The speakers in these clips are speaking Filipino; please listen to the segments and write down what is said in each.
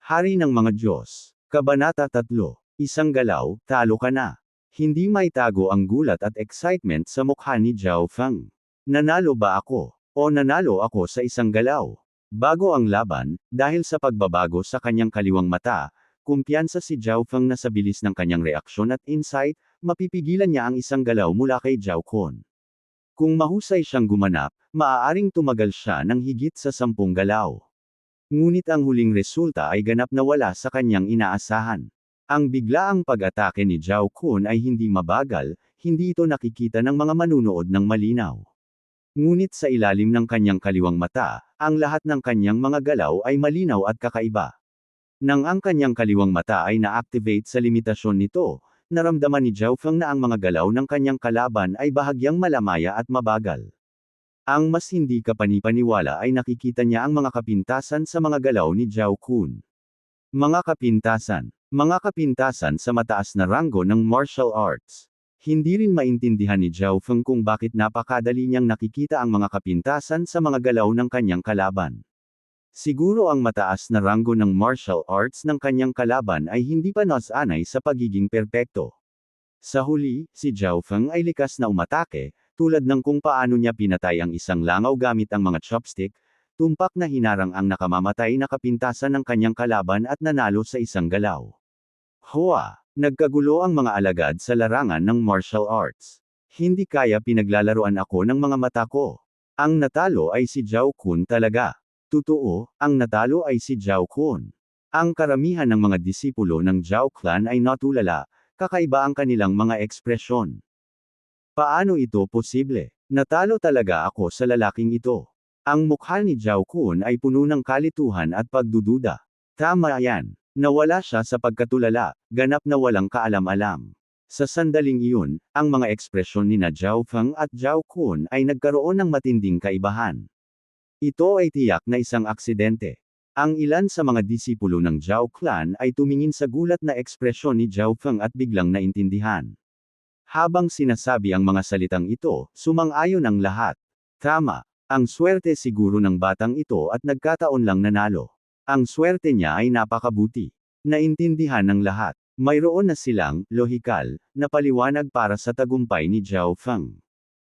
Hari ng mga Diyos. Kabanata 3. Isang galaw, talo ka na. Hindi maitago ang gulat at excitement sa mukha ni Zhao Feng. Nanalo ba ako? O nanalo ako sa isang galaw? Bago ang laban, dahil sa pagbabago sa kanyang kaliwang mata, kumpiyansa si Zhao Feng na sa bilis ng kanyang reaksyon at insight, mapipigilan niya ang isang galaw mula kay Zhao Kun. Kung mahusay siyang gumanap, maaaring tumagal siya ng higit sa 10 galaw. Ngunit ang huling resulta ay ganap na wala sa kanyang inaasahan. Ang biglaang pag-atake ni Zhao Kun ay hindi mabagal, hindi ito nakikita ng mga manunood ng malinaw. Ngunit sa ilalim ng kanyang kaliwang mata, ang lahat ng kanyang mga galaw ay malinaw at kakaiba. Nang ang kanyang kaliwang mata ay na-activate sa limitasyon nito, naramdaman ni Zhao Feng na ang mga galaw ng kanyang kalaban ay bahagyang malamaya at mabagal. Ang mas hindi kapanipaniwala ay nakikita niya ang mga kapintasan sa mga galaw ni Zhao Kun. Mga kapintasan sa mataas na ranggo ng martial arts. Hindi rin maintindihan ni Zhao Feng kung bakit napakadali niyang nakikita ang mga kapintasan sa mga galaw ng kanyang kalaban. Siguro ang mataas na ranggo ng martial arts ng kanyang kalaban ay hindi pa nasanay sa pagiging perpekto. Sa huli, si Zhao Feng ay likas na umatake, tulad ng kung paano niya pinatay ang isang langaw gamit ang mga chopstick, tumpak na hinarang ang nakamamatay na kapintasan ng kanyang kalaban at nanalo sa isang galaw. Hoa! Nagkagulo ang mga alagad sa larangan ng martial arts. Hindi kaya pinaglalaruan ako ng mga mata ko. Ang natalo ay si Zhao Kun talaga. Totoo, ang natalo ay si Zhao Kun. Ang karamihan ng mga disipulo ng Zhao clan ay natulala, kakaiba ang kanilang mga ekspresyon. Paano ito posible? Natalo talaga ako sa lalaking ito. Ang mukha ni Zhao Kun ay puno ng kalituhan at pagdududa. Tama yan. Nawala siya sa pagkatulala, ganap na walang kaalam-alam. Sa sandaling iyon, ang mga ekspresyon ni Zhao Feng at Zhao Kun ay nagkaroon ng matinding kaibahan. Ito ay tiyak na isang aksidente. Ang ilan sa mga disipulo ng Zhao clan ay tumingin sa gulat na ekspresyon ni Zhao Feng at biglang naintindihan. Habang sinasabi ang mga salitang ito, sumang-ayon ang lahat. Tama, ang swerte siguro ng batang ito at nagkataon lang nanalo. Ang swerte niya ay napakabuti. Naintindihan ng lahat. Mayroon na silang, lohikal, na paliwanag para sa tagumpay ni Zhao Feng.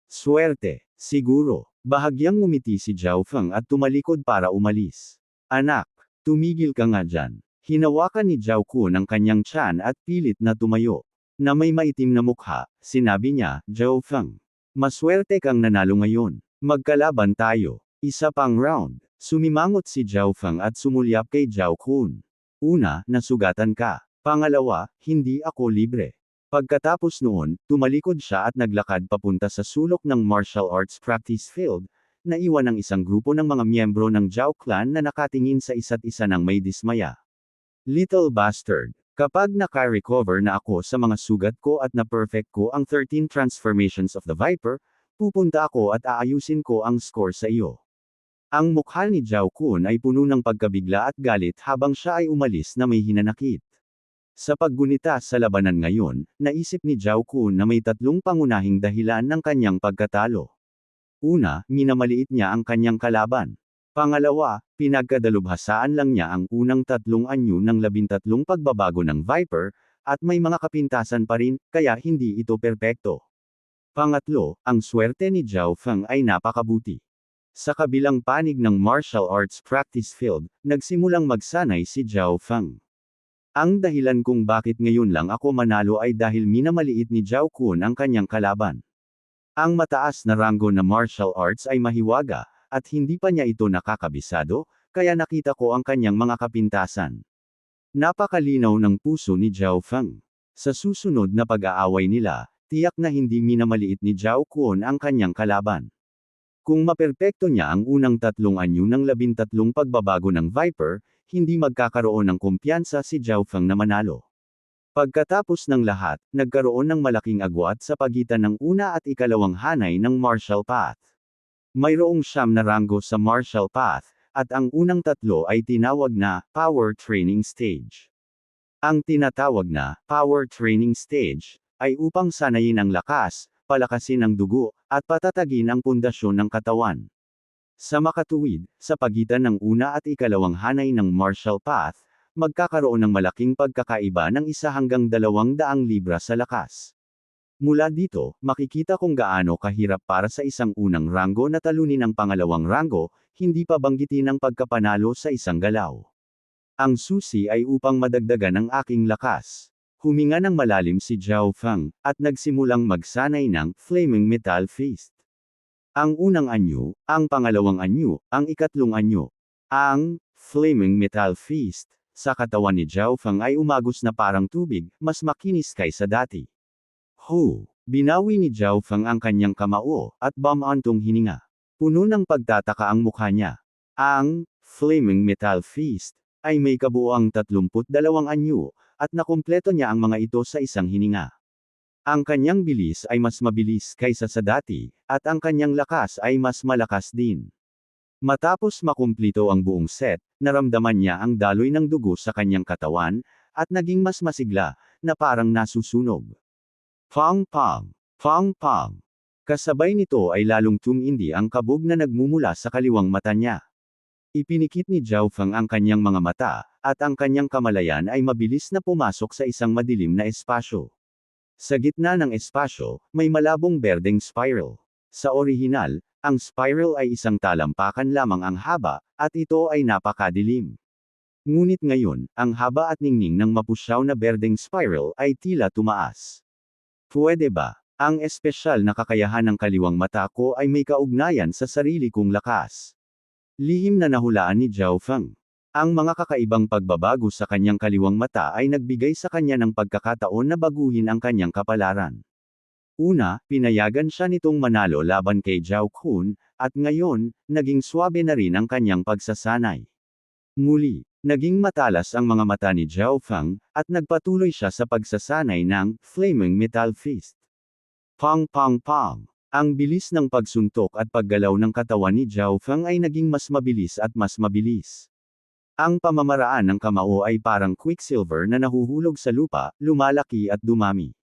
Swerte, siguro. Bahagyang ngumiti si Zhao Feng at tumalikod para umalis. Anak, tumigil ka nga dyan. Hinawakan ni Zhao Kun ang kanyang tiyan at pilit na tumayo. Na may maitim na mukha, sinabi niya, Zhao Feng. Maswerte kang nanalo ngayon. Magkalaban tayo. Isa pang round. Sumimangot si Zhao Feng at sumulyap kay Zhao Kun. Una, nasugatan ka. Pangalawa, hindi ako libre. Pagkatapos noon, tumalikod siya at naglakad papunta sa sulok ng martial arts practice field, naiwan ang isang grupo ng mga miyembro ng Zhao clan na nakatingin sa isa't isa ng may dismaya. Little bastard. Kapag naka-recover na ako sa mga sugat ko at na-perfect ko ang 13 transformations of the Viper, pupunta ako at aayusin ko ang score sa iyo. Ang mukha ni Zhao Kun ay puno ng pagkabigla at galit habang siya ay umalis na may hinanakit. Sa paggunita sa labanan ngayon, naisip ni Zhao Kun na may tatlong pangunahing dahilan ng kanyang pagkatalo. Una, minamaliit niya ang kanyang kalaban. Pangalawa, pinagkadalubhasaan lang niya ang unang tatlong anyo ng 13 pagbabago ng Viper, at may mga kapintasan pa rin, kaya hindi ito perpekto. Pangatlo, ang swerte ni Zhao Feng ay napakabuti. Sa kabilang panig ng martial arts practice field, nagsimulang magsanay si Zhao Feng. Ang dahilan kung bakit ngayon lang ako manalo ay dahil minamaliit ni Zhao Kun ang kanyang kalaban. Ang mataas na ranggo na martial arts ay mahiwaga, at hindi pa niya ito nakakabisado, kaya nakita ko ang kanyang mga kapintasan. Napakalinaw ng puso ni Zhao Feng. Sa susunod na pag-aaway nila, tiyak na hindi minamaliit ni Zhao Kun ang kanyang kalaban. Kung maperpekto niya ang unang tatlong anyo ng 13 pagbabago ng Viper, hindi magkakaroon ng kumpiyansa si Zhao Feng na manalo. Pagkatapos ng lahat, nagkaroon ng malaking agwat sa pagitan ng una at ikalawang hanay ng martial path. Mayroong 9 na ranggo sa martial path, at ang unang tatlo ay tinawag na power training stage. Ang tinatawag na power training stage ay upang sanayin ang lakas, palakasin ang dugo, at patatagin ang pundasyon ng katawan. Sa makatuwid, sa pagitan ng una at ikalawang hanay ng martial path, magkakaroon ng malaking pagkakaiba ng 1 hanggang 200 libra sa lakas. Mula dito, makikita kung gaano kahirap para sa isang unang ranggo na talunin ang pangalawang ranggo, hindi pa banggitin ang pagkapanalo sa isang galaw. Ang susi ay upang madagdagan ang aking lakas. Huminga ng malalim si Zhao Feng, at nagsimulang magsanay ng Flaming Metal Fist. Ang unang anyo, ang pangalawang anyo, ang ikatlong anyo. Ang Flaming Metal Fist sa katawan ni Zhao Feng ay umagos na parang tubig, mas makinis kaysa dati. Binawi ni Zhao Feng ang kanyang kamao, at bumantong hininga. Puno ng pagtataka ang mukha niya. Ang Flaming Metal Fist ay may kabuuang 32 anyo, at nakumpleto niya ang mga ito sa isang hininga. Ang kanyang bilis ay mas mabilis kaysa sa dati, at ang kanyang lakas ay mas malakas din. Matapos makumplito ang buong set, naramdaman niya ang daloy ng dugo sa kanyang katawan, at naging mas masigla, na parang nasusunog. Pang pang! Pang pang! Kasabay nito ay lalong tumindi ang kabog na nagmumula sa kaliwang mata niya. Ipinikit ni Zhao Feng ang kanyang mga mata, at ang kanyang kamalayan ay mabilis na pumasok sa isang madilim na espasyo. Sa gitna ng espasyo, may malabong berdeng spiral. Sa orihinal, ang spiral ay isang talampakan lamang ang haba, at ito ay napakadilim. Ngunit ngayon, ang haba at ningning ng mapusyaw na berdeng spiral ay tila tumaas. Pwede ba? Ang espesyal na kakayahan ng kaliwang mata ko ay may kaugnayan sa sarili kong lakas. Lihim na nahulaan ni Zhao Feng. Ang mga kakaibang pagbabago sa kanyang kaliwang mata ay nagbigay sa kanya ng pagkakataon na baguhin ang kanyang kapalaran. Una, pinayagan siya nitong manalo laban kay Zhao Kun, at ngayon, naging swabe na rin ang kanyang pagsasanay. Muli, naging matalas ang mga mata ni Zhao Feng, at nagpatuloy siya sa pagsasanay ng Flaming Metal Fist. Pang pang pang! Ang bilis ng pagsuntok at paggalaw ng katawan ni Zhao Feng ay naging mas mabilis at mas mabilis. Ang pamamaraan ng kamao ay parang quicksilver na nahuhulog sa lupa, lumalaki at dumami.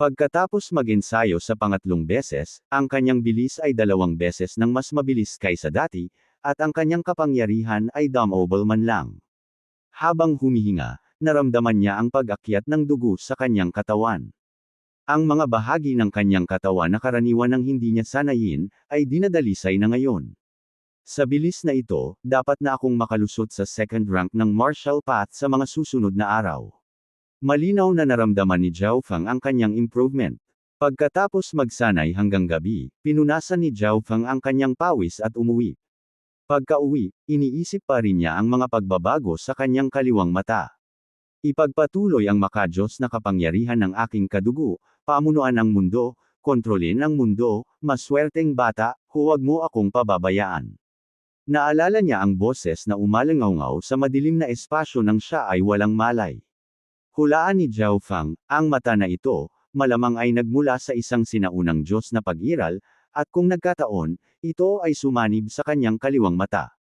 Pagkatapos mag-ensayo sa pangatlong beses, ang kanyang bilis ay 2 beses nang mas mabilis kaysa dati, at ang kanyang kapangyarihan ay dumable man lang. Habang humihinga, naramdaman niya ang pag-akyat ng dugo sa kanyang katawan. Ang mga bahagi ng kanyang katawan na karaniwan ng hindi niya sanayin, ay dinadalisay na ngayon. Sa bilis na ito, dapat na akong makalusot sa second rank ng martial path sa mga susunod na araw. Malinaw na naramdaman ni Zhao Feng ang kanyang improvement. Pagkatapos magsanay hanggang gabi, pinunasan ni Zhao Feng ang kanyang pawis at umuwi. Pagka-uwi, iniisip pa rin niya ang mga pagbabago sa kanyang kaliwang mata. Ipagpatuloy ang makadiyos na kapangyarihan ng aking kadugo, pamunuan ang mundo, kontrolin ang mundo, maswerteng bata, huwag mo akong pababayaan. Naalala niya ang boses na umalangaw sa madilim na espasyo nang siya ay walang malay. Hulaan ni Zhao Feng, ang mata na ito, malamang ay nagmula sa isang sinaunang Diyos na pag-iral, at kung nagkataon, ito ay sumanib sa kanyang kaliwang mata.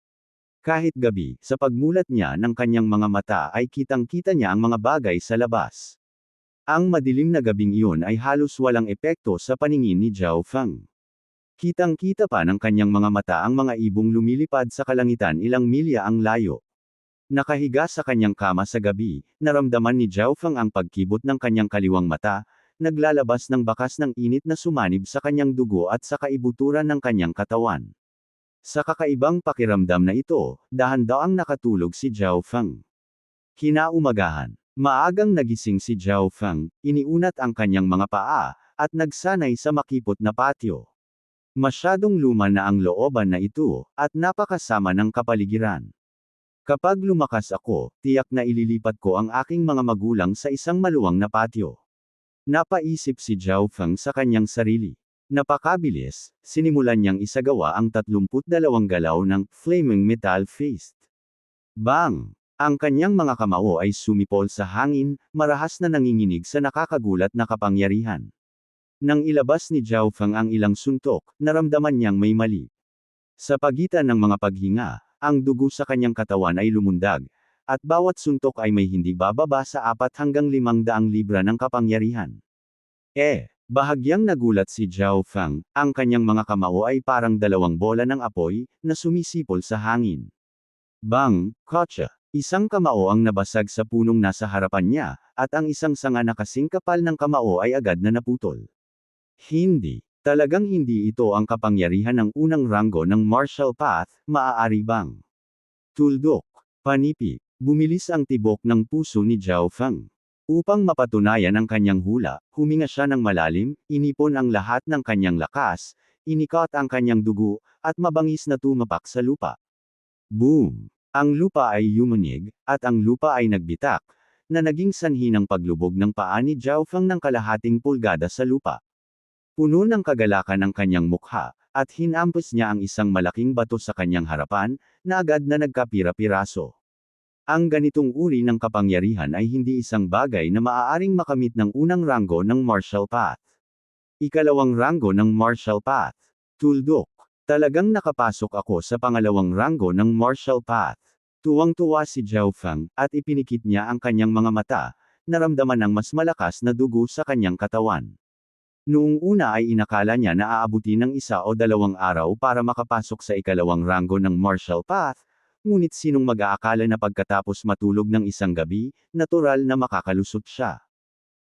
Kahit gabi, sa pagmulat niya ng kanyang mga mata ay kitang-kita niya ang mga bagay sa labas. Ang madilim na gabing iyon ay halos walang epekto sa paningin ni Zhao Feng. Kitang-kita pa ng kanyang mga mata ang mga ibong lumilipad sa kalangitan ilang milya ang layo. Nakahiga sa kanyang kama sa gabi, naramdaman ni Zhao Feng ang pagkibot ng kanyang kaliwang mata, naglalabas ng bakas ng init na sumanib sa kanyang dugo at sa kaibuturan ng kanyang katawan. Sa kakaibang pakiramdam na ito, dahan-daang nakatulog si Zhao Feng. Kinaumagahan, maagang nagising si Zhao Feng, iniunat ang kanyang mga paa, at nagsanay sa makipot na patio. Masyadong luma na ang looban na ito, at napakasama ng kapaligiran. Kapag lumakas ako, tiyak na ililipat ko ang aking mga magulang sa isang maluwang na patio. Napaisip si Zhao Feng sa kanyang sarili. Napakabilis, sinimulan niyang isagawa ang 32 galaw ng Flaming Metal Fist. Bang! Ang kanyang mga kamao ay sumipol sa hangin, marahas na nanginginig sa nakakagulat na kapangyarihan. Nang ilabas ni Zhao Feng ang ilang suntok, naramdaman niyang may mali. Sa pagitan ng mga paghinga, ang dugo sa kanyang katawan ay lumundag, at bawat suntok ay may hindi bababa sa 4 hanggang 500 libra ng kapangyarihan. Bahagyang nagulat si Zhao Feng, ang kanyang mga kamao ay parang 2 bola ng apoy, na sumisipol sa hangin. Bang! Kotsa! Isang kamao ang nabasag sa punong nasa harapan niya, at ang isang sanga na kasing kapal ng kamao ay agad na naputol. Hindi. Talagang hindi ito ang kapangyarihan ng unang ranggo ng martial path, maaari bang? Tuldok. Panipi. Bumilis ang tibok ng puso ni Zhao Feng. Upang mapatunayan ang kanyang hula, huminga siya ng malalim, inipon ang lahat ng kanyang lakas, inikot ang kanyang dugo, at mabangis na tumapak sa lupa. Boom! Ang lupa ay yumunig, at ang lupa ay nagbitak, na naging sanhi ng paglubog ng paa ni Zhao Feng ng kalahating pulgada sa lupa. Puno ng kagalakan ang kanyang mukha, at hinampas niya ang isang malaking bato sa kanyang harapan, na agad na nagkapira-piraso. Ang ganitong uri ng kapangyarihan ay hindi isang bagay na maaaring makamit ng unang ranggo ng martial path. Ikalawang ranggo ng martial path. Tuldok. Talagang nakapasok ako sa pangalawang ranggo ng martial path. Tuwang-tuwa si Zhao Feng, at ipinikit niya ang kanyang mga mata, naramdaman ang mas malakas na dugo sa kanyang katawan. Noong una ay inakala niya na aabuti ng 1 o 2 araw para makapasok sa ikalawang ranggo ng martial path, ngunit sinong mag-aakala na pagkatapos matulog ng isang gabi, natural na makakalusot siya.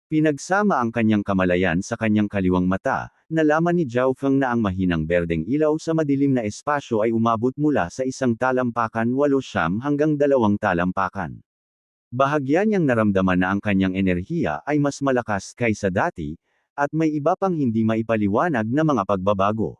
Pinagsama ang kanyang kamalayan sa kanyang kaliwang mata, nalaman ni Zhao Feng na ang mahinang berdeng ilaw sa madilim na espasyo ay umabot mula sa 1 talampakan 8 hanggang 2 talampakan. Bahagya niyang naramdaman na ang kanyang enerhiya ay mas malakas kaysa dati, at may iba pang hindi maipaliwanag na mga pagbabago.